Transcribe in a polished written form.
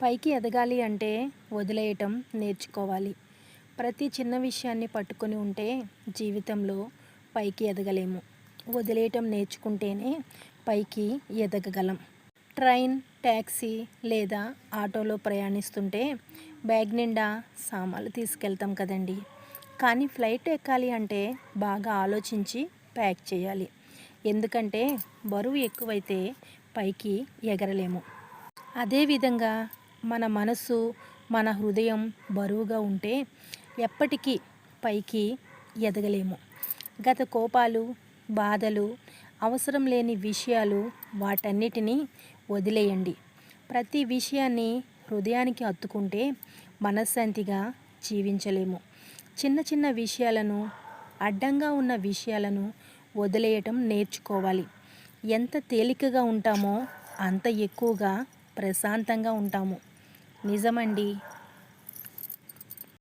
పైకి ఎదగాలి అంటే వదిలేయటం నేర్చుకోవాలి. ప్రతి చిన్న విషయాన్ని పట్టుకొని ఉంటే జీవితంలో పైకి ఎదగలేము. వదిలేయటం నేర్చుకుంటేనే పైకి ఎదగగలం. ట్రైన్, ట్యాక్సీ లేదా ఆటోలో ప్రయాణిస్తుంటే బ్యాగ్ నిండా సామాన్లు తీసుకెళ్తాం కదండి. కానీ ఫ్లైట్ ఎక్కాలి అంటే బాగా ఆలోచించి ప్యాక్ చేయాలి. ఎందుకంటే బరువు ఎక్కువైతే పైకి ఎగరలేము. అదేవిధంగా మన మనసు, మన హృదయం బరువుగా ఉంటే ఎప్పటికీ పైకి ఎదగలేము. గత కోపాలు, బాధలు, అవసరం లేని విషయాలు వాటన్నిటినీ వదిలేయండి. ప్రతి విషయాన్ని హృదయానికి హత్తుకుంటే మనశ్శాంతిగా జీవించలేము. చిన్న చిన్న విషయాలను, అడ్డంగా ఉన్న విషయాలను వదిలేయటం నేర్చుకోవాలి. ఎంత తేలికగా ఉంటామో అంత ఎక్కువగా ప్రశాంతంగా ఉంటాము. నిజమండి.